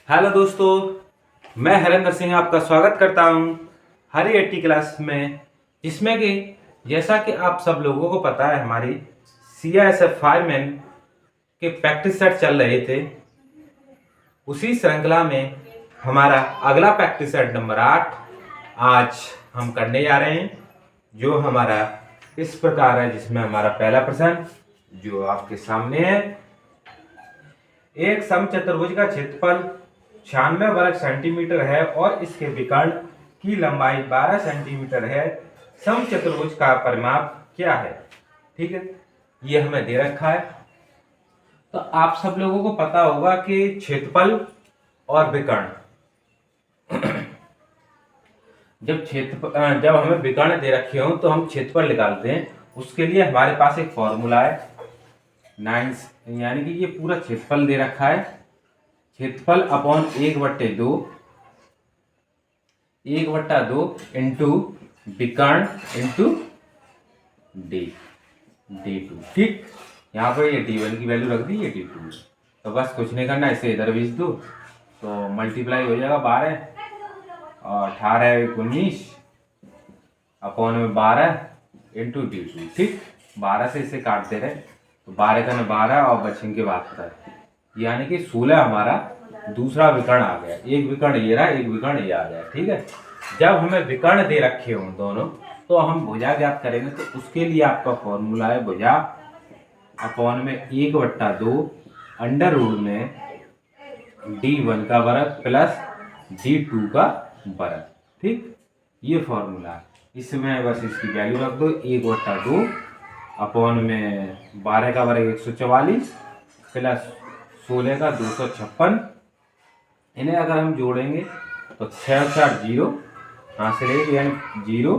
Hello दोस्तों, मैं हरेंद्र सिंह आपका स्वागत करता हूं हरी एटी क्लास में, जिसमें कि जैसा कि आप सब लोगों को पता है हमारी CISF फायरमैन के प्रैक्टिस सेट चल रहे थे। उसी श्रृंखला में हमारा अगला प्रैक्टिस सेट नंबर 8 आज हम करने जा रहे हैं, जो हमारा इस प्रकार है, जिसमें हमारा पहला प्रश्न जो आपके सामने है। एक समचतुर्भुज का क्षेत्रफल 96 वर्ग सेंटीमीटर है और इसके विकर्ण की लंबाई 12 सेंटीमीटर है। समचतुर्भुज का परिमाप क्या है? ठीक है, ये हमें दे रखा है। तो आप सब लोगों को पता होगा कि क्षेत्रफल और विकर्ण जब हमें विकर्ण दे रखे हो तो हम क्षेत्रफल निकालते हैं। उसके लिए हमारे पास एक फॉर्मूला है 9, यानी कि ये पूरा क्षेत्रफल दे रखा है। क्षेत्रफल अपॉन 1/2 इंटू विकर्ण इंटू D2। ठीक, यहाँ पर ये D1 की वैल्यू रख दी, ये D2। तो बस कुछ नहीं करना, इसे इधर भेज दो तो मल्टीप्लाई हो जाएगा 12 और 18 19 अपॉन में 12 इंटू D2। ठीक, 12 से इसे काटते रहे तो 12 का 12 और बचेंगे 72, यानी कि 16 हमारा दूसरा विकर्ण आ गया। एक विकर्ण ये रहा, एक विकर्ण ये आ गया। ठीक है, जब हमें विकर्ण दे रखे हों दोनों तो हम भुजा ज्ञात करेंगे। तो उसके लिए आपका फॉर्मूला है भुजा अपॉन में 1/2 अंडर रूट में D1 का वर्ग प्लस D2 का वर्ग। ठीक, ये फॉर्मूला। इसमें बस इसकी वैल्यू रख दो, 1/2 अपॉन में 12 का वर्ग 144 प्लस 16 का 256। इन्हें अगर हम जोड़ेंगे तो 6 4 0 हासिल, यानी 0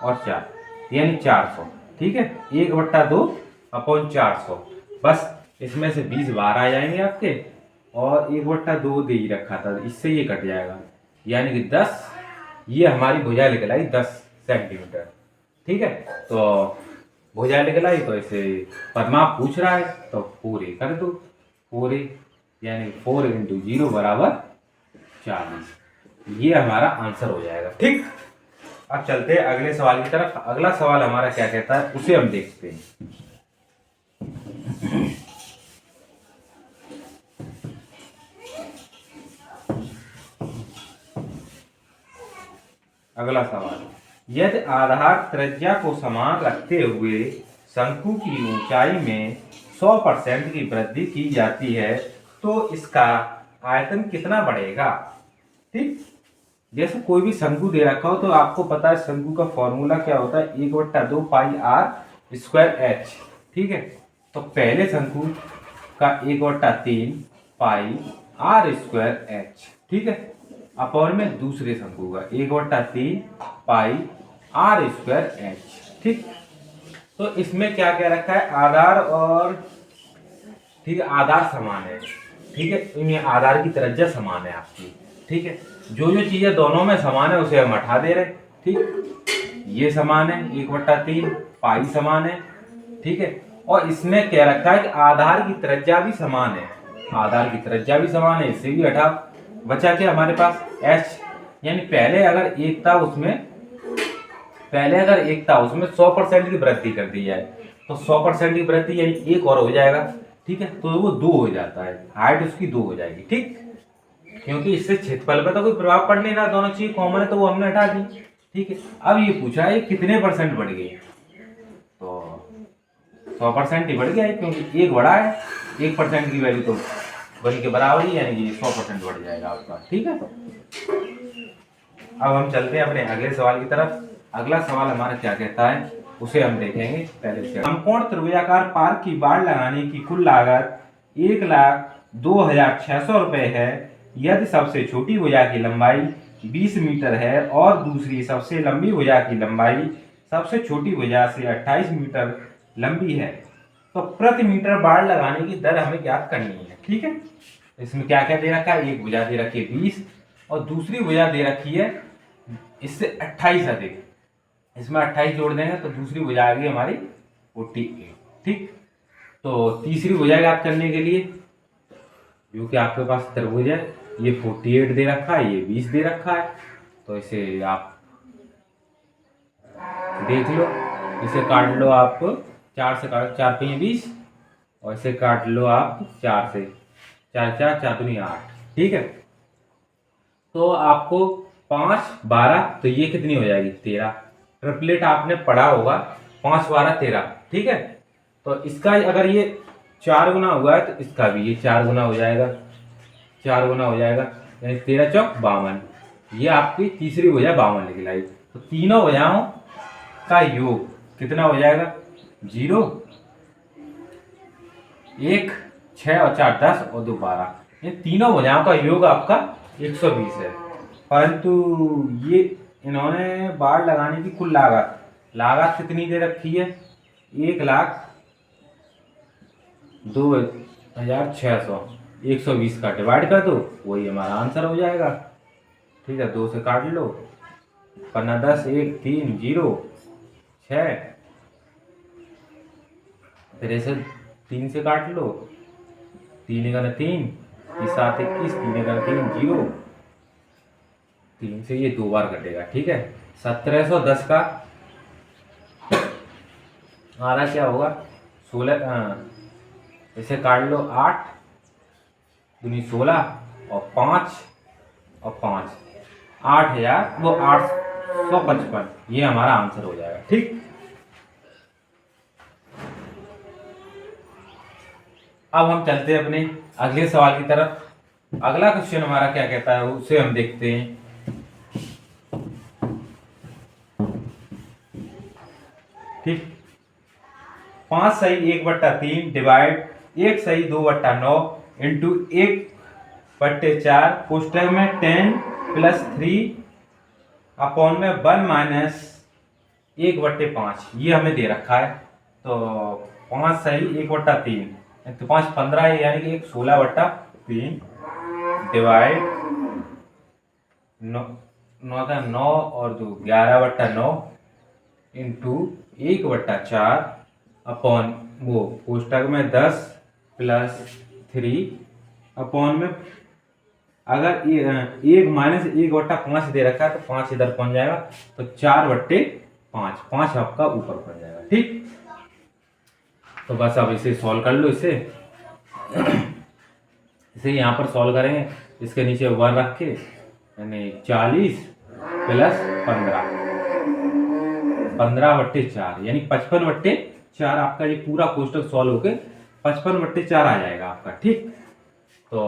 और 4 यानी 400। ठीक है, 1/2 अपॉन 400। बस इसमें से 20 बाहर आ जाएंगे आपके, और 1/2 दे ही रखा था, इससे ये कट जाएगा, यानी कि 10। ये हमारी भुजा निकलाई 10 सेंटीमीटर। ठीक है, तो भुजा निकलाई तो इसे परिमाप पूछ रहा है तो पूरे कर दो। पूरे यानी 4 इंटू 0 बराबर 40। ये हमारा आंसर हो जाएगा। ठीक, अब चलते हैं अगले सवाल की तरफ। अगला सवाल हमारा क्या कहता है उसे हम देखते हैं। अगला सवाल, यदि आधार त्रिज्या को समान रखते हुए शंकु की ऊंचाई में 100% की वृद्धि की जाती है तो इसका आयतन कितना बढ़ेगा? ठीक, जैसे कोई भी शंकु दे रखा हो तो आपको पता है शंकु का फॉर्मूला क्या होता है, 1/2 पाई आर स्क्वायर एच। ठीक है, तो पहले शंकु का 1/3 पाई आर स्क्वायर एच। ठीक है, अपॉन में दूसरे शंकु का 1/3 पाई आर स्क्वायर एच। ठीक, तो इसमें क्या क्या रखा है, आधार और ठीक है, आधार समान है। ठीक है, इनमें आधार की त्रिज्या समान है आपकी। ठीक है, जो जो चीजें दोनों में समान है उसे हम हटा दे रहे। ठीक, ये समान है 1/3, पाई समान है। ठीक है, और इसमें क्या रखा है कि आधार की त्रिज्या भी समान है। आधार की त्रिज्या भी समान है, इसे भी हटा। बचा क्या हमारे पास, एच, यानी पहले अगर एक था उसमें 100% की वृद्धि कर दी जाए तो 100% की वृद्धि यानी एक और हो जाएगा। ठीक है, तो वो 2 हो जाता है, हाइट उसकी 2 हो जाएगी। ठीक, क्योंकि इससे क्षेत्रफल पर तो कोई प्रभाव पड़ नहीं रहा, दोनों चीज कॉमन है तो वो हमने हटा दी। ठीक है, अब ये पूछा है कितने परसेंट बढ़ गई, तो 100% ही बढ़ गया है, क्योंकि एक बढ़ा है, 1% की वैल्यू तो 1 के बराबर ही, यानी कि 100% बढ़ जाएगा आपका। ठीक है, अब हम चलते हैं अपने अगले सवाल की तरफ। अगला सवाल हमारा क्या कहता है उसे हम देखेंगे। पहले से समकोण त्रिभुजाकार पार्क की बाड़ लगाने की कुल लागत 1,02,600 रुपए है। यदि सबसे छोटी भुजा की लंबाई 20 मीटर है और दूसरी सबसे लंबी भुजा की लंबाई सबसे छोटी भुजा से 28 मीटर लंबी है तो प्रति मीटर बाड़ लगाने की दर हमें ज्ञात करनी है। ठीक है, इसमें क्या क्या दे रखा है, एक भुजा दे रखी है 20 और दूसरी भुजा दे रखी है इससे 28 अधिक। इसमें 28 जोड़ देंगे तो दूसरी भुजा आ गई हमारी 48। ठीक, तो तीसरी भुजा ज्ञात करने के लिए क्योंकि आपके पास त्रिभुज है, ये 48 दे रखा है, ये 20 दे रखा है, तो इसे आप देख लो, इसे काट लो आप, 4 से काटो, 4 पे 20, और इसे काट लो आप 4 से, 4 4 4 दूनी 8, ठीक है। तो आपको 5 12, तो ये कितनी हो जाएगी 13। ट्रिपलेट आपने पढ़ा होगा, 5 12 13, ठीक है। तो इसका अगर ये 4 गुना हुआ है तो इसका भी ये 4 गुना हो जाएगा, 4 गुना हो जाएगा, यानी 13 चौक 52। ये आपकी तीसरी भुजा 52 निकलाई। तो तीनों भुजाओं का योग कितना हो जाएगा, 0 1 6 और 4 10 और 2 12, ये तीनों भुजाओं का योग आपका 120 है। परंतु ये इन्होंने बाढ़ लगाने की कुल लागत कितनी दे रखी है, 1,02,600, 120 का डिवाइड कर दो, वही हमारा आंसर हो जाएगा, ठीक है। 2 से काट लो, 15 10 1 3 0 6, फिर ऐसे 3 से काट लो, 3 1 3, 7 21, 3 1 3 0, 3 से ये 2 बार कटेगा, ठीक है। 1710 का आधा क्या होगा, 16, इसे काट लो, 8 दूनी 16 और 5 और 5, 8000, वो 855, ये हमारा आंसर हो जाएगा, ठीक। अब हम चलते हैं अपने अगले सवाल की तरफ। अगला क्वेश्चन हमारा क्या कहता है उसे हम देखते हैं। ठीक, 5 सही 1/3 डिवाइड 1 सही 2/9 इंटू 1/4 कोष्टक में 10 + 3 अपॉन में 1 - 1/5, ये हमें दे रखा है। तो 5 सही 1/3, तो 5 15 है, यानी कि 16/3 डिवाइड 9 का 9 और 2 11/9 इंटू 1/4 अपॉन वो कोष्टक में 10 + 3 अपॉन में, अगर 1 - 1/5 दे रखा है तो 5 इधर पहुंच जाएगा, तो 4/5, 5 आपका ऊपर पहुंच जाएगा, ठीक। तो बस अब इसे सॉल्व कर लो, इसे यहाँ पर सॉल्व करेंगे, इसके नीचे 1 रख के, यानी 40 + 15, 15/4, यानी 55/4 आपका ये पूरा कोष्टक सॉल्व होके 55/4 आ जाएगा आपका, ठीक। तो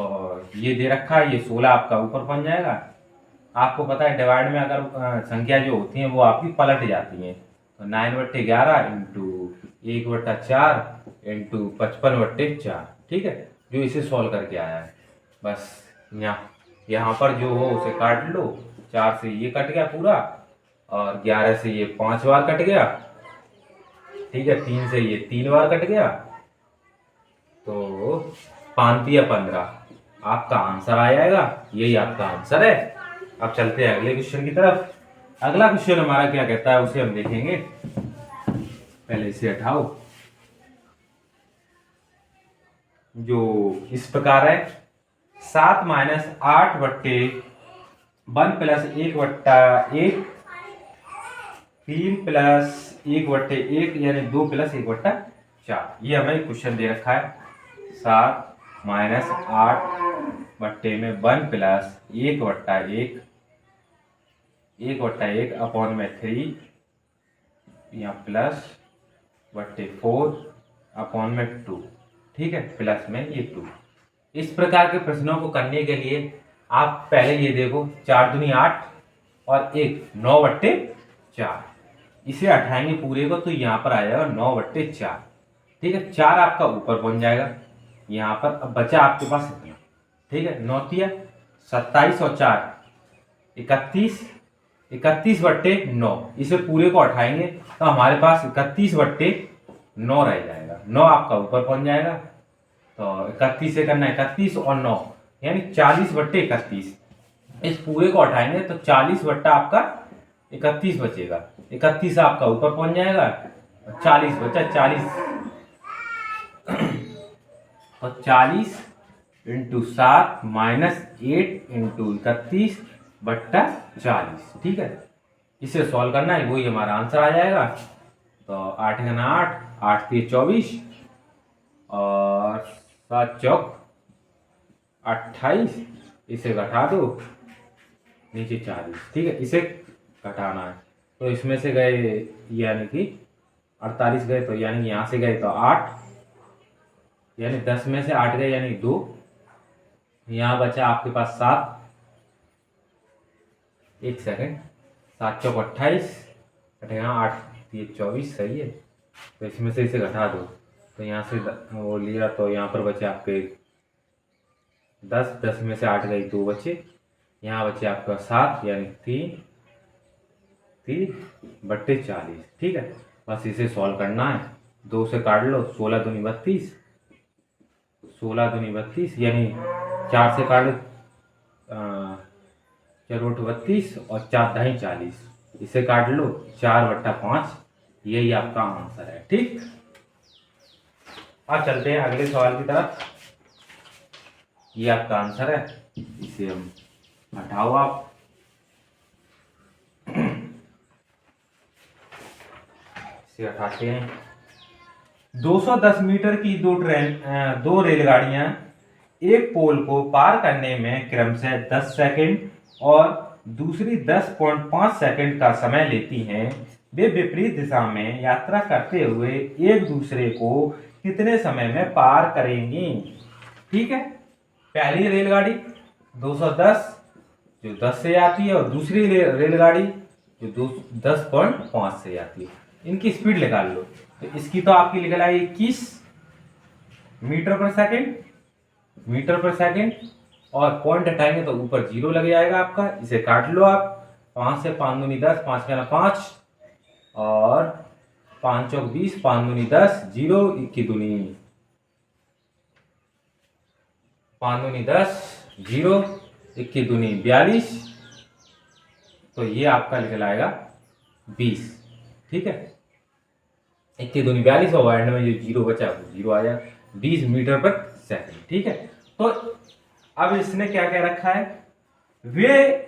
ये दे रखा है, ये 16 आपका ऊपर पहुंच जाएगा। आपको पता है डिवाइड में अगर संख्या जो होती हैं वो आपकी पलट जाती हैं, तो 9/11 इंटू 1/4 इंटू 55/4, ठीक है, जो इसे सॉल्व करके आया है। बस यहाँ पर जो हो उसे काट लो, 4 से ये कट गया पूरा, और 11 से ये 5 बार कट गया, ठीक है, 3 से ये 3 बार कट गया, तो 5 या 15 आपका आंसर आ जाएगा, यही आपका आंसर है। अब चलते हैं अगले क्वेश्चन की तरफ। अगला क्वेश्चन हमारा क्या कहता है उसे हम देखेंगे, पहले इसे हटाओ, जो इस प्रकार है, 7 - 8/1 + 1/1, 3 + 1/1, यानी 2 + 1/4, ये हमें क्वेश्चन दे रखा है। 7 - 8/1 में 1 + 1/1, 1/1 अपॉन में 3, या +/4 अपॉन में 2, ठीक है, प्लस में ये 2। इस प्रकार के प्रश्नों को करने के लिए आप पहले ये देखो, 4 दूनी 8 और 1 9/4, इसे हटाएंगे पूरे को, तो यहाँ पर आ जाएगा 9/4, ठीक है। 4 आपका ऊपर पहुंच जाएगा यहाँ पर, अब बचा आपके पास इतना, ठीक है, 9 × 27 और 4 31, 31/9, इसे पूरे को हटाएंगे तो हमारे पास 31/9 रह जाएगा, 9 आपका ऊपर पहुंच जाएगा, तो 31 से करना 31 और 9, यानी 40/31, इस पूरे को हटाएंगे तो 40 आपका 31 बचेगा, 31 आपका ऊपर पहुंच जाएगा, 40 बचा, 40 और 40 इंटू 7 माइनस 8 इंटू 31/40। ठीक है, इसे सॉल्व करना है, वही हमारा आंसर आ जाएगा। तो 8 गुना 8, 8 3 24 और 7 चौक 28, इसे घटा दो नीचे 40। ठीक है, इसे घटाना है, तो इसमें से गए यानी कि 48 गए, तो यानी कि यहाँ से गए तो 8, यानी 10 में से 8 गए यानी 2, यहाँ बचा आपके पास 7, एक सेकंड, 7 चौक 28 घटेगा 8 3 24, सही है। तो इसमें से इसे घटा दो, तो यहाँ से वो लिया तो यहाँ पर बचे आपके 10, 10 में से 8 गई 2 बचे, यहाँ बचे आपका 7 यानी 3/40। ठीक है, बस इसे सॉल्व करना है, 2 से काट लो, 16 दूनी 32, 16 दूनी 32 यानी 4 से काट लो 4 32 और 4 दाई 40, इसे काट लो 4/5, यही आपका आंसर है। ठीक, अब चलते हैं अगले सवाल की तरफ। ये आपका आंसर है, इसे हम हटाओ आप, इसे हटाते हैं। 210 मीटर की दो रेलगाड़ियां एक पोल को पार करने में क्रमशः 10 सेकंड और दूसरी 10.5 सेकंड का समय लेती हैं। वे विपरीत दिशा में यात्रा करते हुए एक दूसरे को कितने समय में पार करेंगी? ठीक है, पहली रेलगाड़ी 210 जो 10 से आती है और दूसरी रेलगाड़ी जो 10.5 से आती है, इनकी स्पीड निकाल लो। तो इसकी तो आपकी निकल आई 21 मीटर पर सेकंड और पॉइंट हटाएंगे तो ऊपर 0 लग जाएगा आपका, इसे काट लो आप। 5 से 5 दूनी 10, 5 का 5 और 5 चौक 20, 5 दूनी 10, 0 21 दूनी 5 दूनी 10, 0 21 दूनी 42, तो ये आपका निकल आएगा 20। ठीक है, 21 दूनी 42 और एंड में जो 0 बचा वो 0 आया, 20 मीटर पर सेकंड। ठीक है, तो अब इसने क्या क्या रखा है, वे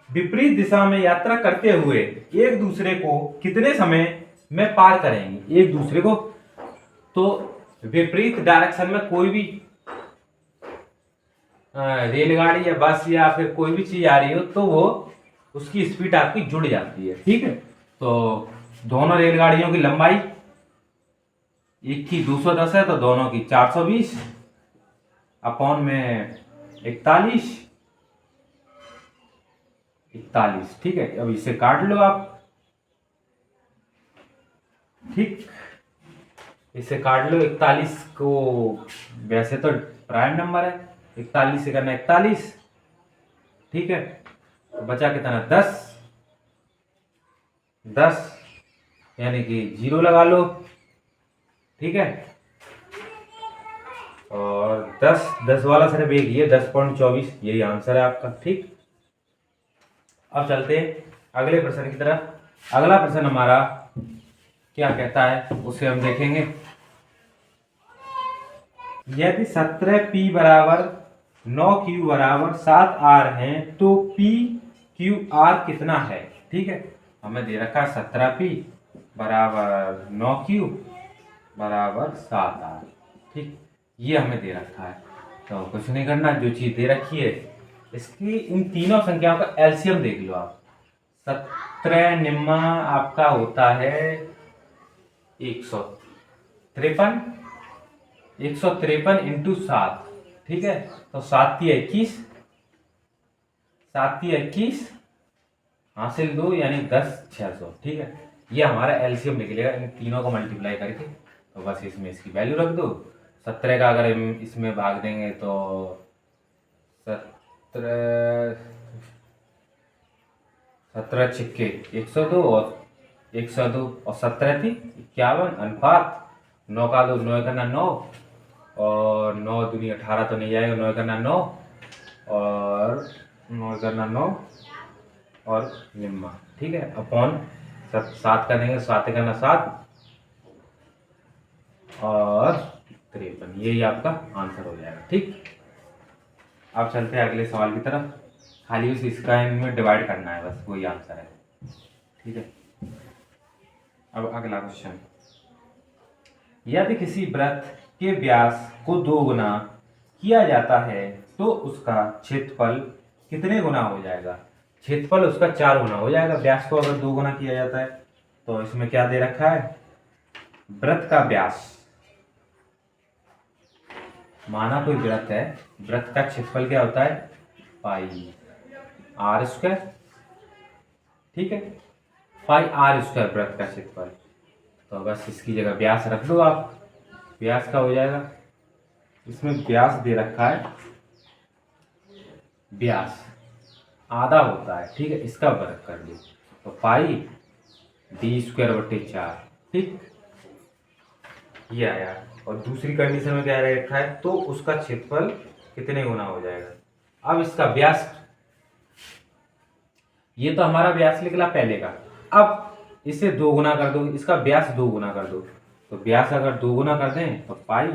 विपरीत दिशा में यात्रा करते हुए एक दूसरे को कितने समय में पार करेंगे एक दूसरे को। तो विपरीत डायरेक्शन में कोई भी रेलगाड़ी या बस या फिर कोई भी चीज आ रही हो तो वो उसकी स्पीड आपकी जुड़ जाती है। ठीक है, तो दोनों रेलगाड़ियों की लंबाई, एक की 210 है तो दोनों की 420 अपॉन में 41। ठीक है, अब इसे काट लो आप। ठीक, इसे काट लो। 41 को वैसे तो प्राइम नंबर है, 41 से करना 41। ठीक है, तो बचा कितना 10 यानी कि 0 लगा लो। ठीक है, और 10 वाला सिर्फ एक ही है, 10.24, यही आंसर है आपका। ठीक, अब चलते हैं अगले प्रश्न की तरफ। अगला प्रश्न हमारा क्या कहता है उसे हम देखेंगे। यदि 17p बराबर 9q बराबर 7r है तो pqr कितना है? ठीक है, हमें दे रखा है 17p बराबर 9q बराबर 7r। ठीक, ये हमें दे रखा है, तो कुछ नहीं करना, जो चीज दे रखी है इसकी इन तीनों संख्याओं का एलसीएम देख लो आप। 17 निम्मा आपका होता है 153, 153 इंटू 7। ठीक है, तो 7 × 21, 7 × 21 हासिल 2 यानी 10 600। ठीक है, ये हमारा एलसीएम निकलेगा इन तीनों को मल्टीप्लाई करके। तो बस इसमें इसकी वैल्यू रख दो। 17 का अगर हम इसमें भाग देंगे तो 17 छिक्के 102 और 102 और 17 थी 51 अनुपात 9 का 2 9 करना 9 और 9 दूनी 18 तो नहीं जाएगा, 9 करना 9 और 9 करना 9 और निम्मा। ठीक है, अपॉन 7 कर देंगे, 7 करना 7 और 53, यही आपका आंसर हो जाएगा। ठीक, अब चलते हैं अगले सवाल की तरफ। खाली उस इसका इनमें डिवाइड करना है, बस वही आंसर है। ठीक है, अब अगला क्वेश्चन। यदि किसी वृत्त के व्यास को 2 गुना किया जाता है तो उसका क्षेत्रफल कितने गुना हो जाएगा? क्षेत्रफल उसका 4 गुना हो जाएगा। व्यास को अगर 2 गुना किया जाता है तो इसमें क्या दे रखा है? वृत्त का व्यास, माना कोई वृत्त है, वृत्त का क्षेत्रफल क्या होता है? पाई आर स्क्वायर। ठीक है, पाई आर स्क्वायर वृत्त का क्षेत्रफल। तो बस इसकी जगह व्यास रख दो आप। व्यास का हो जाएगा, इसमें व्यास दे रखा है, व्यास आधा होता है। ठीक है, इसका वर्ग कर दो तो पाई डी स्क्वायर बटे 4। ठीक, ये आया। और दूसरी कंडीशन में क्या रखा है? तो उसका क्षेत्रफल कितने गुना हो जाएगा। अब इसका व्यास, ये तो हमारा व्यास निकला पहले का। अब इसे 2 गुना कर दो, इसका व्यास 2 गुना कर दो। तो व्यास अगर 2 गुना कर दें तो पाई,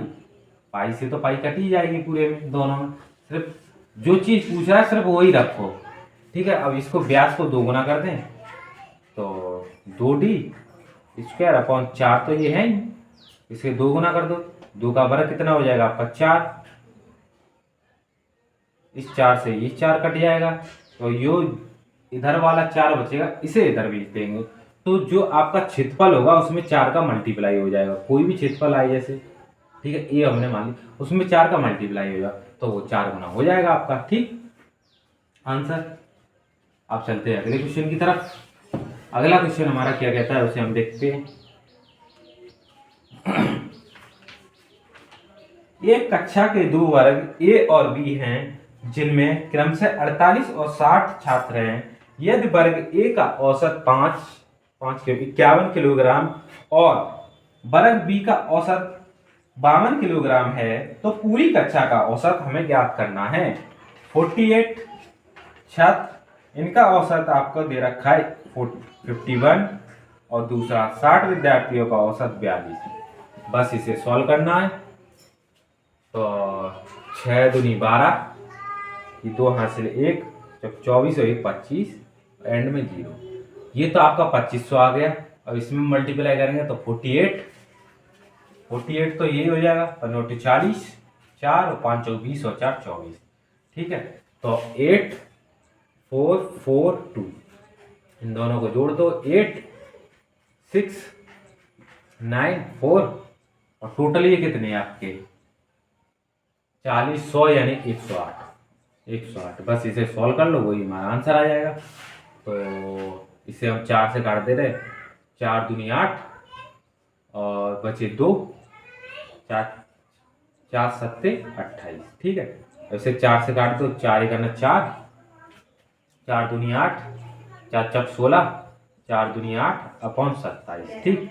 पाई से तो पाई कट ही जाएगी पूरे में, दोनों में। सिर्फ जो चीज पूछ रहा है सिर्फ वही रखो। ठीक है, अब इसको व्यास को 2 गुना कर दें तो 2d स्क्वायर अपॉन 4 तो ये है ही, इसे 2 गुना कर दो। 2 का वर्ग कितना हो जाएगा आपका? 4। इस 4 से ये 4 कट जाएगा तो यो इधर वाला 4 बचेगा, इसे इधर भेज देंगे। तो जो आपका क्षेत्रफल होगा उसमें 4 का मल्टीप्लाई हो जाएगा। कोई भी क्षेत्रफल आए जैसे, ठीक है, ये हमने मान ली, उसमें 4 का मल्टीप्लाई होगा तो वो 4 गुना हो जाएगा आपका। ठीक, आंसर। अब चलते हैं अगले क्वेश्चन की तरफ। अगला क्वेश्चन हमारा क्या कहता है उसे हम देखते हैं। एक कक्षा के 2 वर्ग ए और बी हैं जिनमें क्रमशः 48 और 60 छात्र हैं। यदि वर्ग ए का औसत 51 किलोग्राम और वर्ग बी का औसत 52 किलोग्राम है तो पूरी कक्षा का औसत हमें ज्ञात करना है। 48 छात्र, इनका औसत आपको दे रखा है 51 और दूसरा 60 विद्यार्थियों का औसत 42। बस इसे सॉल्व करना है। तो 6 दूनी 12, ये 2 हासिल 1, जब 24 और 1 25, एंड में 0। ये तो आपका 2500 आ गया। अब इसमें मल्टीप्लाई करेंगे तो 48 तो यही हो जाएगा, 5 40, 4 और 5 20 और 4 24। ठीक है, तो 8 4 4 2, इन दोनों को जोड़ दो। 8 6 9 4 और टोटल ये कितने हैं आपके? 40 100 यानी 108। बस इसे सॉल्व कर लो, वही हमारा आंसर आ जाएगा। तो इसे हम 4 से काट दे रहे, 4 दूनी 8 और बचे 2, 4 4 7 28। ठीक है, इसे 4 से काट दो, 4 1 4, 4 दूनी 8, 4 4 16, 4 दूनी 8 अपॉन 27। ठीक,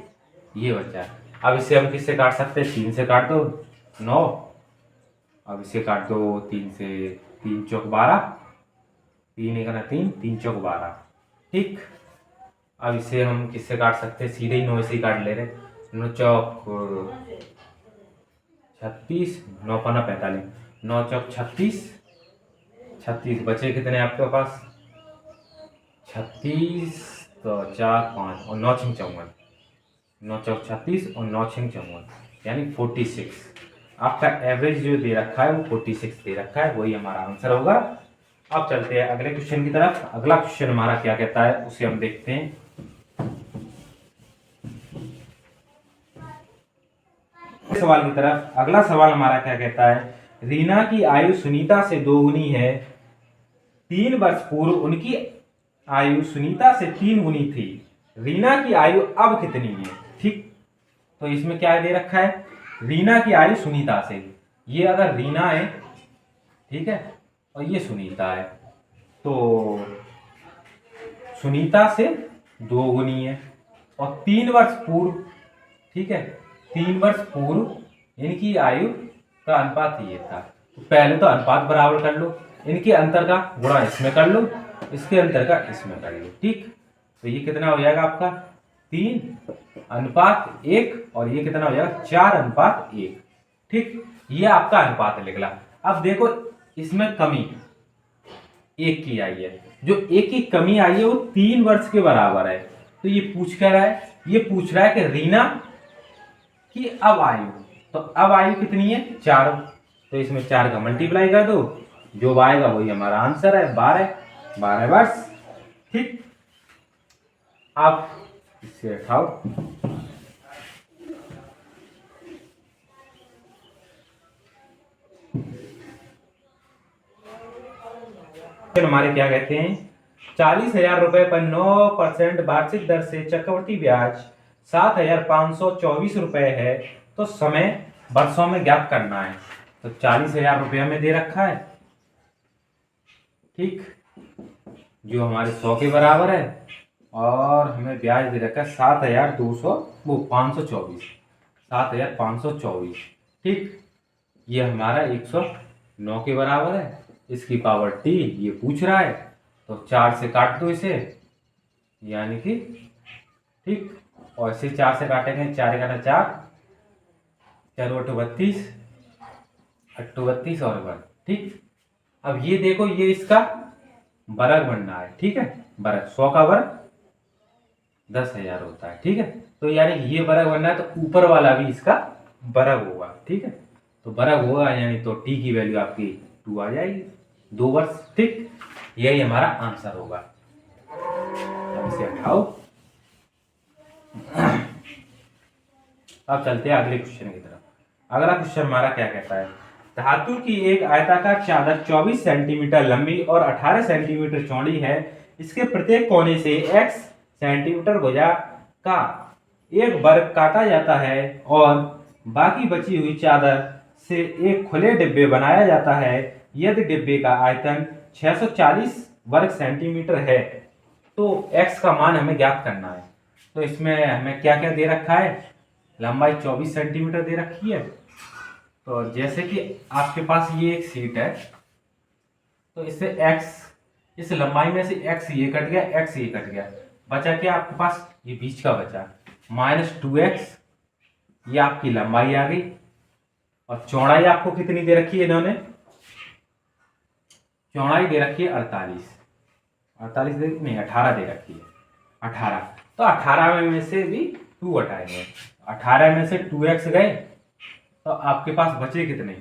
ये बचा। अब इसे हम किससे काट सकते हैं? 3 से काट दो, 9। अब इसे काट दो 3 से, 3 चौक 12, 3 1 3, 3 चौक 12। ठीक, अब इसे हम किससे काट सकते हैं? सीधे ही 9 से ही काट ले रहे। 9 चौक 36, 9 5 45, 9 चौक 36, 36 बचे कितने आपके पास? 36, तो 4 5 और 9 6 54, 9 चौक 36 और 9 6 54 यानी 46। आपका एवरेज जो दे रखा है वो 46 दे रखा है, वही हमारा आंसर होगा। अब चलते हैं अगले क्वेश्चन की तरफ। अगला क्वेश्चन हमारा क्या कहता है उसे हम देखते हैं। सवाल की तरफ। अगला सवाल हमारा क्या कहता है? रीना की आयु सुनीता से 2 गुनी है। 3 वर्ष पूर्व उनकी आयु सुनीता से 3 गुनी थी। रीना की आयु अब कितनी है? ठीक, तो इसमें क्या दे रखा है? रीना की आयु सुनीता से, ये अगर रीना है, ठीक है, और ये सुनीता है, तो सुनीता से 2 गुनी है और 3 वर्ष पूर्व, ठीक है, 3 वर्ष पूर्व इनकी आयु का अनुपात ये था। तो पहले तो अनुपात बराबर कर लो, इनके अंतर का गुणा इसमें कर लो, इसके अंतर का इसमें कर लो। ठीक, तो ये कितना हो जाएगा आपका? 3:1 और ये कितना हो जाएगा? 4:1। ठीक, ये आपका अनुपात निकला। अब देखो इसमें कमी एक की आई है, जो एक की कमी आई है वो 3 वर्ष के बराबर है। तो ये पूछ कर रहा है, ये पूछ रहा है कि रीना की अब आयु, तो अब आयु कितनी है 4, तो इसमें 4 का मल्टीप्लाई कर दो, जो आएगा वही हमारा आंसर है 12 वर्ष। ठीक, आप इसे उठाओ। फिर हमारे क्या कहते हैं, 40,000 रुपए पर 9% वार्षिक दर से चक्रवृद्धि ब्याज 7,524 रुपए है, तो समय वर्षों में ज्ञात करना है। तो 40,000 रुपया में दे रखा है, ठीक, जो हमारे 100 के बराबर है, और हमें ब्याज दे रखा है 7,524, ठीक, ये हमारा 109 के बराबर है। इसकी पावर t ये पूछ रहा है, तो 4 से काट दो इसे, यानी कि ठीक, और इसे 4 से काटेंगे, 4 का 4, 4 8 32, 8 32 और 1, ठीक। अब ये देखो, ये इसका वर्ग बनना है, ठीक है, वर्ग 100 का वर्ग 10,000 होता है, ठीक है। तो यानी ये वर्ग बनना है, तो ऊपर वाला भी इसका वर्ग होगा, ठीक है। तो वर्ग होगा, यानी तो t की वैल्यू आपकी 2 आ जाएगी, 2 वर्ष, ठीक। यही हमारा आंसर होगा। अब इसे हटाओ। अब चलते हैं अगले क्वेश्चन की तरफ। अगला क्वेश्चन हमारा क्या कहता है, धातु की एक आयताकार चादर 24 सेंटीमीटर लंबी और 18 सेंटीमीटर चौड़ी है। इसके प्रत्येक कोने से x सेंटीमीटर भुजा का एक वर्ग काटा जाता है और बाकी बची हुई चादर से एक खुले डिब्बे बनाया जाता है। यदि डिब्बे का आयतन 640 वर्ग सेंटीमीटर है, तो x का मान हमें ज्ञात करना है। तो इसमें हमें क्या क्या दे रखा है, लंबाई 24 सेंटीमीटर दे रखी है। तो जैसे कि आपके पास ये एक सीट है, तो इससे x, इस लंबाई में से x ये कट गया, x ये कट गया, बचा क्या आपके पास, ये बीच का बचा -2x, ये आपकी लंबाई आ गई। और चौड़ाई आपको कितनी दे रखी है, इन्होंने चौड़ाई दे रखी है 48 दे नहीं 18 दे रखी है, 18। तो 18 में से भी 2 हटाएंगे, 18 में से 2x गए, तो आपके पास बचे कितने,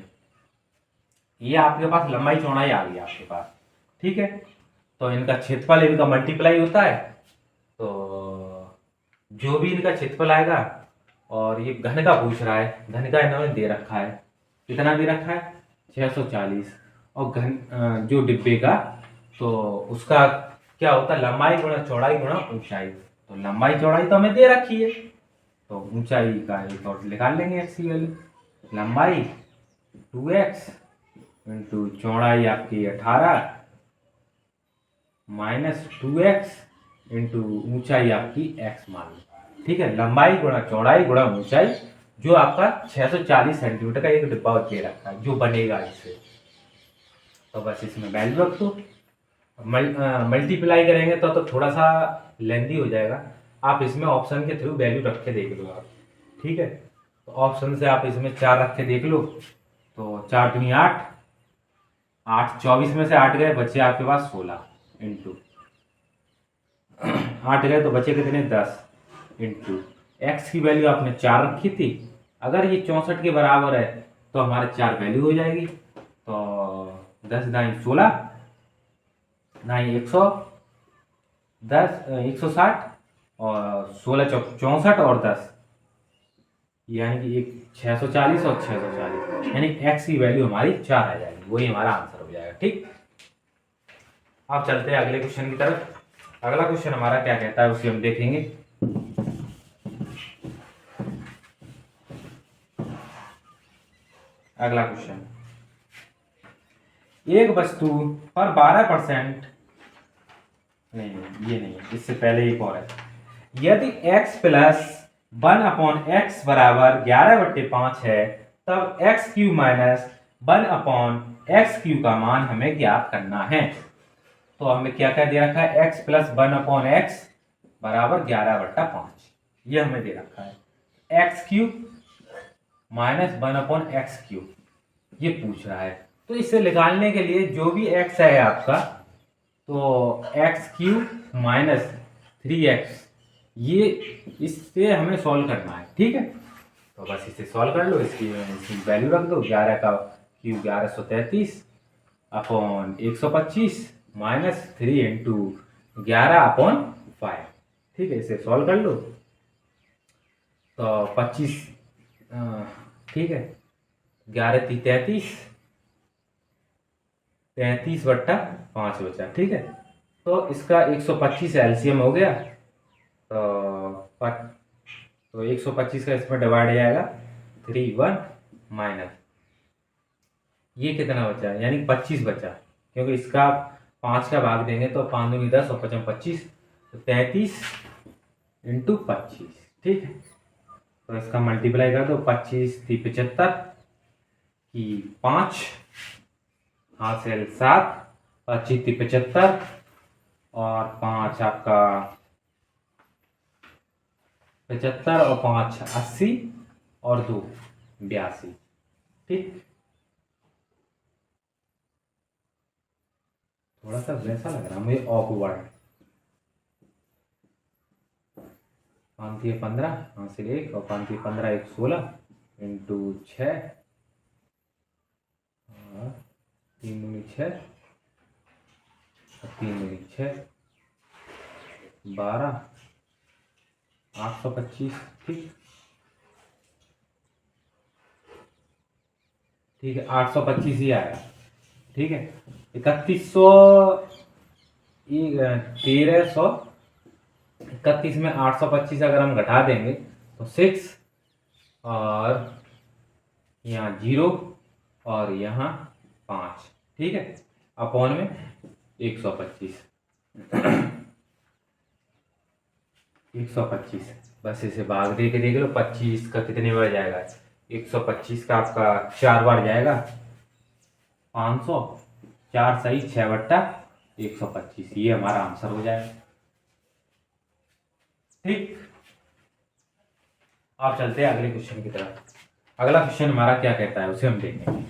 ये आपके पास लंबाई चौड़ाई आ गई आपके पास, ठीक है। तो इनका क्षेत्रफल, इनका मल्टीप्लाई होता है, तो जो भी इनका क्षेत्रफल आएगा, और ये घन का पूछ रहा है, घन का इन्होंने दे रखा है, कितना दे रखा है 640, और घन जो डिब्बे का, तो उसका क्या होता है, लंबाई गुणा चौड़ाई गुणा ऊंचाई। तो लंबाई चौड़ाई तो हमें दे रखी है, तो ऊंचाई का एक और निकाल लेंगे x की वैल्यू, लंबाई 2x इंटू चौड़ाई आपकी 18 -2x इंटू ऊंचाई आपकी x मान लो, ठीक है। लंबाई गुणा चौड़ाई गुणा ऊंचाई, जो आपका 640 सेंटीमीटर का एक डिब्बा दे रखा है, जो बनेगा इससे। तो बस इसमें वैल्यू रख दो, मल्टीप्लाई करेंगे तो थोड़ा सा लेंदी हो जाएगा। आप इसमें ऑप्शन के थ्रू वैल्यू रख के देख लो आप, ठीक है। तो ऑप्शन से आप इसमें 4 रख के देख लो, तो 4 दूनी 8, 24 में से 8 गए, बचे आपके पास 16 इंटू 8 गए, तो बचे कितने 10 इंटू x की वैल्यू आपने 4 रखी थी। अगर ये 64 के बराबर है, तो हमारे 4 वैल्यू हो जाएगी। तो 10 दाई 16, दाई 160, और 16 चौक 64 और 10, यानी कि एक 640 और 640, यानी x की वैल्यू हमारी 4 आ जाएगी, वही हमारा आंसर हो जाएगा, ठीक। अब चलते हैं अगले क्वेश्चन की तरफ। अगला क्वेश्चन हमारा क्या कहता है, उसे हम देखेंगे। अगला क्वेश्चन, एक वस्तु पर 12%, नहीं ये नहीं है, इससे पहले एक और है। यदि x प्लस 1/x बराबर 11/5 है, तब x³ माइनस 1/x³ का मान हमें ज्ञात करना है। तो हमें क्या क्या दे रखा है, x प्लस 1/x बराबर 11/5, ये हमें दे रखा है। x³ माइनस 1/x³, ये पूछ रहा है। तो इसे निकालने के लिए जो भी x है आपका, तो x³ माइनस 3x, ये इससे हमें सॉल्व करना है। ठीक है, तो बस इसे सॉल्व कर लो, इसकी वैल्यू रख दो। 11 का क्यूब 1133 अपॉन 125 माइनस 3 इंटू 11/5। ठीक है, इसे सॉल्व कर लो तो 25, ठीक है, 11 3 33, 33/5 बचा। ठीक है, तो इसका 125 एलसीएम हो गया, तो 125 का इसमें डिवाइड हो जाएगा 31 माइनस ये कितना बचा, यानी 25 बचा, क्योंकि इसका 5 का भाग देंगे तो 5 दूनी 10 और 5 25, तो 33 इंटू 25। ठीक है, तो इसका मल्टीप्लाई कर दो। 25 थी 75 की 5 हासिल 7, 25 थी 75 और 5 आपका 75 और 5 80 और 2 82। ठीक, थोड़ा सा वैसा लग रहा है मुझे ऑकवर्ड। 5 थी 15 हासिल 1 और 5 थी 15 1 16 इंटू 6 और 3 दूनी 6 और 3 दूनी 6 12 825। ठीक, ठीक है, 825 ही आया। ठीक है, 3100, 1331 में 825 अगर हम घटा देंगे तो 6 और यहाँ 0 और यहाँ 5। ठीक है, अपॉन में 125 125, बस इसे भाग दे के देख लो। 25 का कितने बार जाएगा, 125 का आपका 4 बार जाएगा, 500, 4 सही 6/125, ये हमारा आंसर हो जाएगा। ठीक, आप चलते हैं अगले क्वेश्चन की तरफ। अगला क्वेश्चन हमारा क्या कहता है उसे हम देखेंगे।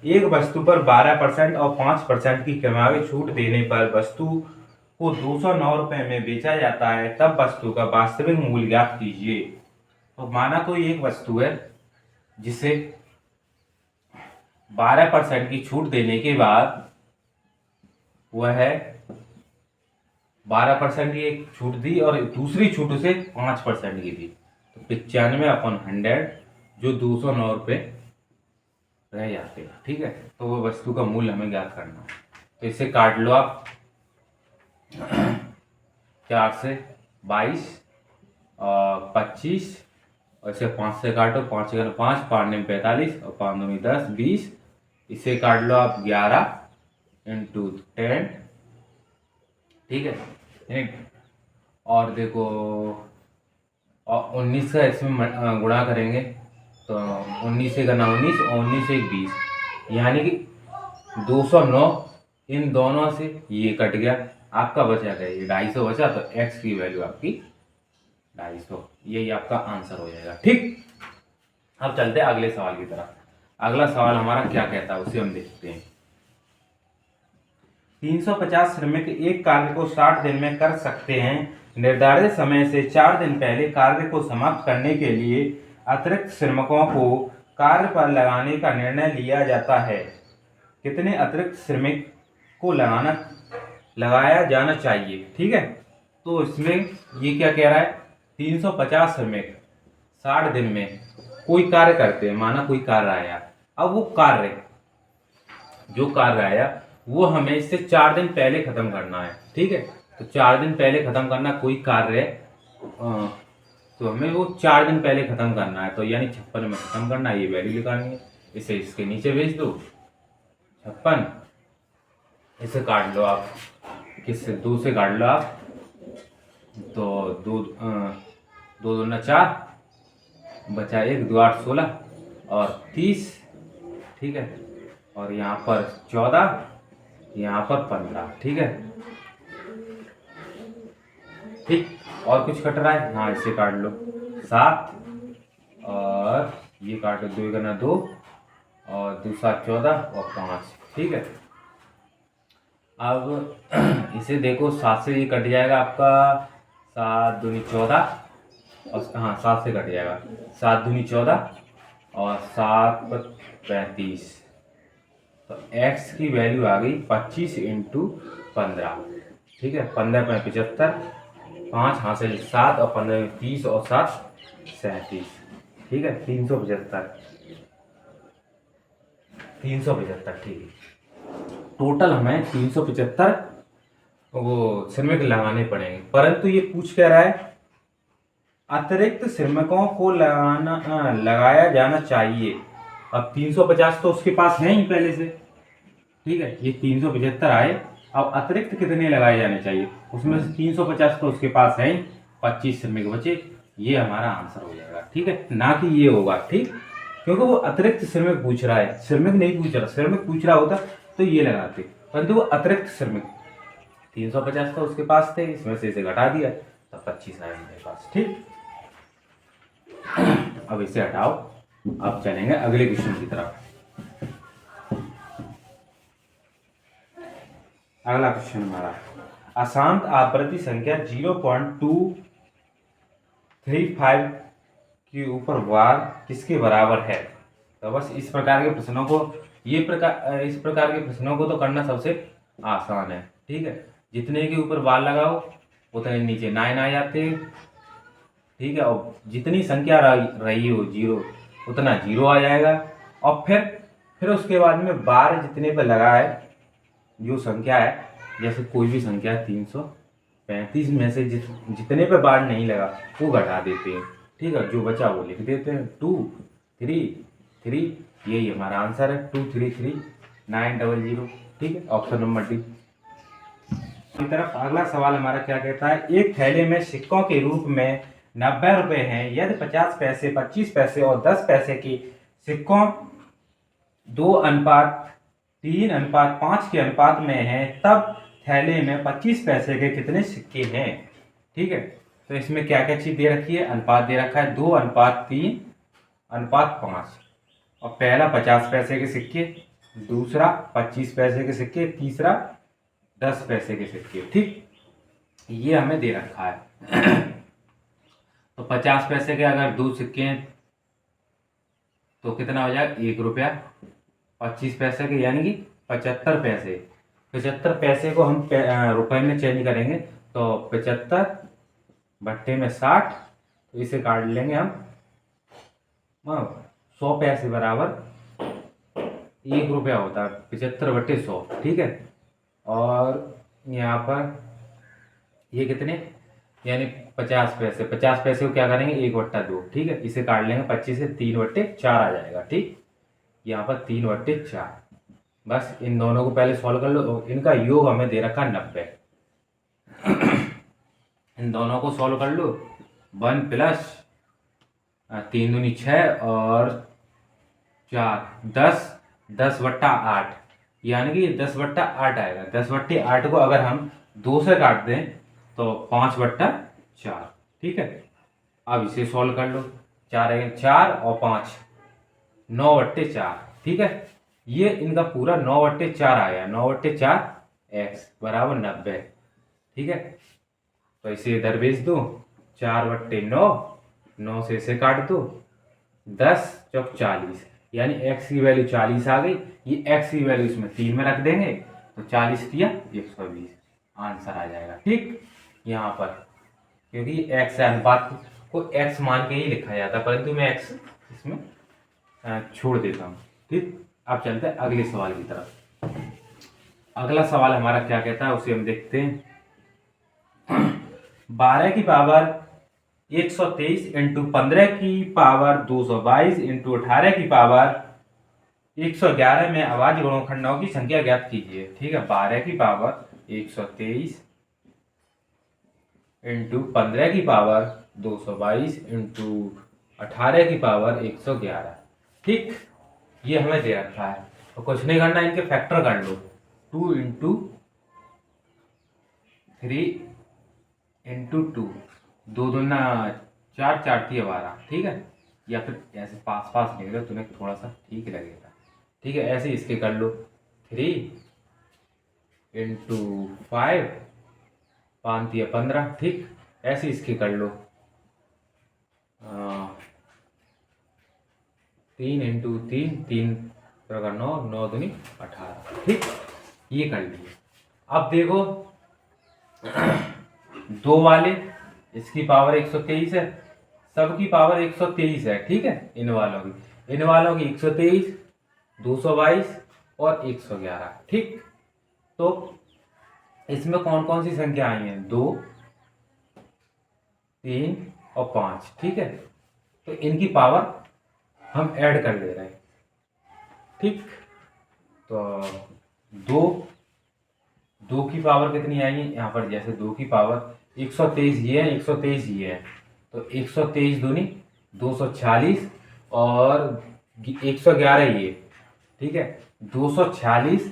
एक वस्तु पर 12% और 5% की कमाई छूट देने पर वस्तु को 209 रुपए में बेचा जाता है, तब वस्तु का वास्तविक मूल्य ज्ञात कीजिए। तो माना कोई एक वस्तु है जिसे 12% की छूट देने के बाद वह है 12% की एक छूट दी और दूसरी छूट उसे 5% की दी, तो 95/100 जो 209 रुपये रह जाते हैं। ठीक है, तो वो वस्तु का मूल्य हमें ज्ञात करना है। तो इसे काट लो आप 4 से 22 और 25 और इसे 5 से काटो, 5 5 5 45 और 5 दूनी 10 20, इसे काट लो आप 11 इंटू 10। ठीक है, और देखो और 19 का इसमें गुणा करेंगे तो 19 से करना 19 और 19 से 20, यानी कि 209 इन दोनों से ये कट गया, आपका बचा गया ये 250 बचा, तो x की वैल्यू आपकी 250, यही आपका आंसर हो जाएगा। ठीक, अब चलते हैं अगले सवाल की तरफ। अगला सवाल हमारा क्या कहता है उसे हम देखते हैं। 350 श्रमिक एक कार्य को 60 दिन में कर सकते हैं। निर्धारित समय से 4 दिन पहले कार्य को समाप्त करने के लिए अतिरिक्त श्रमिकों को कार्य पर लगाने का निर्णय लिया जाता है। कितने अतिरिक्त श्रमिक को लगाया जाना चाहिए। ठीक है, तो इसमें ये क्या कह रहा है, 350 श्रमिक 60 दिन में कोई कार्य करते हैं। माना कोई कार्य आया, अब वो कार्य जो कार्य आया वो हमें इससे 4 दिन पहले खत्म करना है। ठीक है, तो 4 दिन पहले खत्म करना कोई कार्य तो हमें वो 4 दिन पहले खत्म करना है, तो यानी 56 में खत्म करना है, ये वैल्यू लिखानी है। इसे इसके नीचे भेज दो 56, इसे काट लो आप, किससे 2 से काट लो आप, तो 2 दूना 4 बचा 1 2 8 16 और 30। ठीक है, और यहाँ पर 14, यहाँ पर 15। ठीक है, ठीक, और कुछ कट रहा है, हाँ इसे काट लो। 7 और ये काटो 2 गुना 2 और 2 7 14 और 5। ठीक है, अब इसे देखो 7 से ये कट जाएगा आपका, 7 दूनी 14 और हाँ 7 से कट जाएगा, 7 दूनी 14 और 7 35। तो x की वैल्यू आ गई 25 इंटू 15। ठीक है, 15 में 75, 5 हाथ से 7 और 15 में 30 और 7 37। ठीक है, 375, 375। ठीक है, टोटल हमें 375 वो श्रमिक लगाने पड़ेंगे, परंतु ये पूछ क्या रहा है, अतिरिक्त श्रमिकों को लगाया जाना चाहिए। अब 350 तो उसके पास है ही पहले से। ठीक है, ये 375 आए, अब अतिरिक्त कितने लगाए जाने चाहिए, उसमें से 350 तो उसके पास है ही, 25 श्रमिक बचे। ये हमारा आंसर हो जाएगा। ठीक है, ना कि ये होगा। ठीक, क्योंकि वो अतिरिक्त श्रमिक पूछ रहा है, श्रमिक नहीं पूछ रहा। श्रमिक पूछ रहा होता तो ये लगाते, परंतु वो अतिरिक्त श्रमिक 350 तो उसके पास थे, इसमें से इसे घटा दिया तो 25 आए मेरे पास। ठीक, अब इसे हटाओ, अब चलेंगे अगले क्वेश्चन की तरफ। अगला क्वेश्चन हमारा, अशांत आवृत्ति संख्या 0.235 के ऊपर वार किसके बराबर है। तो बस इस प्रकार के प्रश्नों को इस प्रकार के प्रश्नों को तो करना सबसे आसान है। ठीक है, जितने के ऊपर बार लगाओ उतने नीचे 9 आ जाते हैं। ठीक है, और जितनी संख्या रही हो 0 उतना 0 आ जाएगा। और फिर उसके बाद में बार जितने पे लगा है जो संख्या है, जैसे कोई भी संख्या 335 में से जितने पे बार नहीं लगा वो घटा देते हैं। ठीक है, जो बचा वो लिख देते हैं 2 3 3। यही हमारा आंसर है 233900। ठीक है, ऑप्शन नंबर डी की तरफ। अगला सवाल हमारा क्या कहता है, एक थैले में सिक्कों के रूप में 90 रुपए हैं। यदि 50 पैसे, 25 पैसे और 10 पैसे के सिक्कों 2:3:5 के अनुपात में हैं, तब थैले में 25 पैसे के कितने सिक्के हैं। ठीक है, तो इसमें क्या क्या चीज दे रखी है, अनुपात दे रखा है 2:3:5। और पहला 50 पैसे के सिक्के, दूसरा 25 पैसे के सिक्के, तीसरा 10 पैसे के सिक्के। ठीक, ये हमें दे रखा है। तो 50 पैसे के अगर 2 सिक्के हैं तो कितना हो जाएगा, 1 रुपया। 25 पैसे के यानी कि 75 पैसे। 75 पैसे को हम रुपए में चेंज करेंगे तो 75 बट्टे में 60, तो इसे काट लेंगे हम 100 पैसे बराबर 1 रुपया होता है, 75 बट्टे 100। ठीक है, और यहाँ पर ये कितने, यानी 50 पैसे। 50 पैसे को क्या करेंगे, 1/2। ठीक है, इसे काट लेंगे 25 से, 3/4 आ जाएगा। ठीक, यहाँ पर 3/4। बस इन दोनों को पहले सॉल्व कर लो, इनका योग हमें दे रखा 90। इन दोनों को सॉल्व कर लो, 1 प्लस 3 दूनी 6 और 4 10, 10/8 यानी कि 10/8 आएगा। 10/8 को अगर हम 2 से काट दें तो 5/4। ठीक है, अब इसे सॉल्व कर लो, 4 और 5 9/4। ठीक है, ये इनका पूरा 9/4 आया। 9/4 x बराबर 90। ठीक है, तो इसे इधर भेज दो, 4/9, 9 से इसे काट दो, 10 चौक 40, यानी x की वैल्यू 40 आ गई। ये x की वैल्यू इसमें 3 में रख देंगे तो 40 दिया 120, आंसर आ जाएगा। ठीक, यहाँ पर क्योंकि x अनुपात को x मान के ही लिखा जाता है, परंतु मैं x इसमें छोड़ देता हूँ। ठीक, अब चलते हैं अगले सवाल की तरफ। अगला सवाल हमारा क्या कहता है उसे हम देखते हैं। 12 की पावर 123 इंटू 15 की पावर 222 इंटू 18 की पावर 111 में अभाज्य गुणनखंडों की संख्या ज्ञात कीजिए। ठीक है, 12 की पावर 123 इंटू 15 की पावर 222 इंटू 18 की पावर 111। ठीक, ये हमें दे रखा है, तो कुछ नहीं करना, इनके फैक्टर कर लो। 2 इंटू 3 इंटू 2, 2 दूना 4 4 थी 12, ठीक है। या फिर ऐसे पास पास निकले तुम्हें थोड़ा सा ठीक लगेगा, ठीक है। ऐसे इसके कर लो 3 × 5, 5 या 15, ठीक। ऐसे इसके कर लो 3 × 3, 3 × 9, 9 दूनी 18, ठीक। ये कर लिए। अब देखो दो वाले, इसकी पावर 123 है, सबकी पावर 123 है, ठीक है। इन वालों की 123, 222 और 111, ठीक। तो इसमें कौन कौन सी संख्या आई हैं? 2, 3 और 5, ठीक है। तो इनकी पावर हम ऐड कर ले रहे हैं, ठीक। तो दो दो की पावर कितनी आई है यहाँ पर? जैसे 2 की पावर 123 ये है, 123 ये है, तो 123 दूनी 246 और 111 ये, ठीक है। 246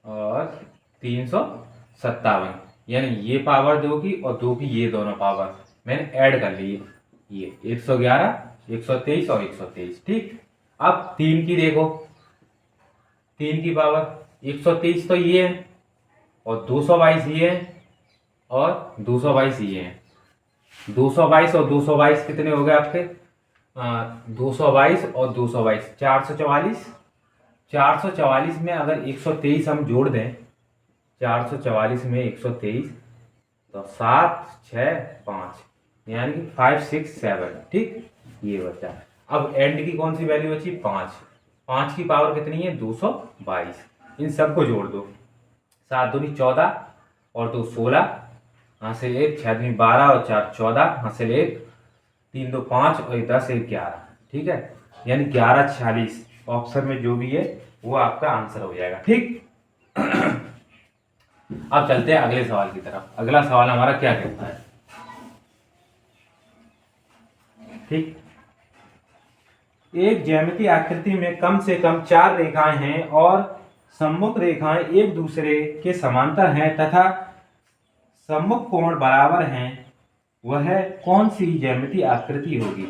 और 357, यानी ये पावर 2 की और 2 की ये दोनों पावर मैंने ऐड कर ली, ये 111, 123 और 123, ठीक। अब 3 की देखो, 3 की पावर 123 तो ये है और 222 ये है और 222 ये है। 222 और 222 कितने हो गए आपके? 222 और 222 444। 444 में अगर 123 हम जोड़ दें, 444 में 123 तो 7 6 5, यानी कि 5 6 7, ठीक। ये बचा। अब एंड की कौन सी वैल्यू बची? 5। 5 की पावर कितनी है? 222। इन सबको जोड़ दो, 7 दूनी 14 और 2 16, यहाँ से 1 6 दूनी 12 और 4 14, यहाँ से 1 3 2 5 और 10 1 11, ठीक है। यानी 11 46 ऑप्शन में जो भी है वो आपका आंसर हो जाएगा, ठीक। अब चलते हैं अगले सवाल की तरफ। अगला सवाल हमारा क्या कहता है, ठीक। एक ज्यामितीय आकृति में कम से कम 4 रेखाएं हैं और सम्मुख रेखाएं एक दूसरे के समांतर हैं तथा सम्मुख कोण बराबर हैं, वह कौन सी ज्यामितीय आकृति होगी?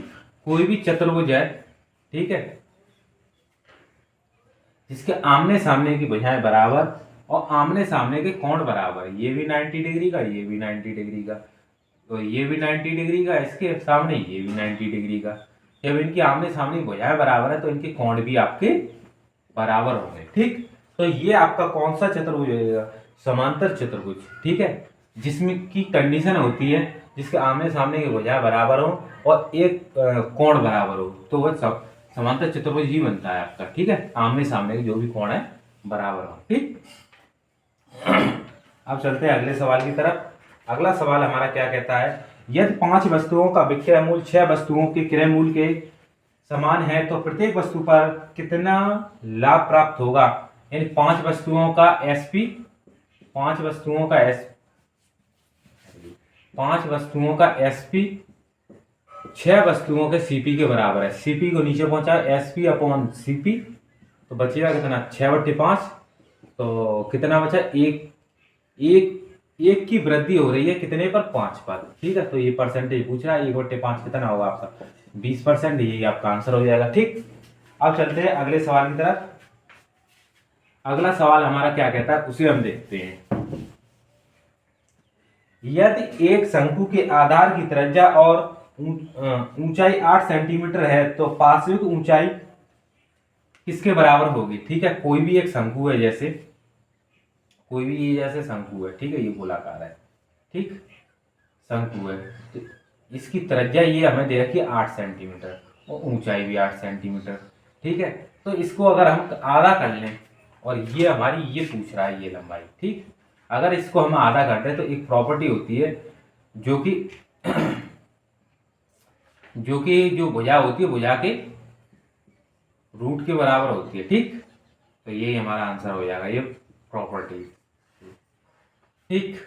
कोई भी चतुर्भुज है, ठीक है, जिसके आमने सामने की भुजाएं बराबर और आमने सामने के कोण बराबर, ये भी 90 डिग्री का, ये भी 90 डिग्री का, तो ये भी 90 डिग्री का, इसके सामने ये भी 90 डिग्री का। जब इनकी आमने सामने की भुजाएं बराबर है तो इनके कोण भी आपके बराबर होंगे, ठीक। तो ये आपका कौन सा चतुर्भुज होगा? समांतर चतुर्भुज, ठीक है, जिसमें की कंडीशन होती है जिसके आमने सामने की भुजाएं बराबर हो और एक कोण बराबर हो, तो वह सब समांतर चतुर्भुज ही बनता है आपका, ठीक है। आमने सामने के जो भी कोण है बराबर हो, ठीक। अब चलते हैं अगले सवाल की तरफ। अगला सवाल हमारा क्या कहता है, यदि 5 वस्तुओं का विक्रय मूल्य 6 वस्तुओं के क्रय मूल्य के समान है तो प्रत्येक वस्तु पर कितना लाभ प्राप्त होगा? यानी 5 वस्तुओं का एसपी, 5 वस्तुओं का एस 5 वस्तुओं का एसपी 6 वस्तुओं के सीपी के बराबर है। सीपी को नीचे पहुंचा एसपी अपॉन सीपी, तो बचेगा कितना? 6/5, तो कितना बचा? एक की वृद्धि हो रही है कितने पर? 5 पर, ठीक है। तो ये परसेंटेज पूछ रहा है, 1/5 कितना होगा आपका? 20%। यही आपका आंसर हो जाएगा, ठीक। अब चलते हैं अगले सवाल की तरफ। अगला सवाल हमारा क्या कहता है उसे हम देखते हैं। यदि एक शंकु के आधार की त्रिज्या और ऊंचाई 8 सेंटीमीटर है तो पार्श्विक ऊंचाई किसके बराबर होगी? ठीक है, कोई भी एक शंकु है, जैसे कोई भी ये जैसे शंकु है, ठीक है, ये गोलाकार है, ठीक, शंकु है, तो इसकी त्रिज्या ये हमें दे रखी है 8 सेंटीमीटर और ऊंचाई भी 8 सेंटीमीटर, ठीक है। तो इसको अगर हम आधा कर लें और ये हमारी ये पूछ रहा है ये लंबाई, ठीक, अगर इसको हम आधा कर दें तो एक प्रॉपर्टी होती है जो भुजा होती है भुजा के रूट के बराबर होती है, ठीक। तो यही हमारा आंसर हो जाएगा, ये प्रॉपर्टी, ठीक।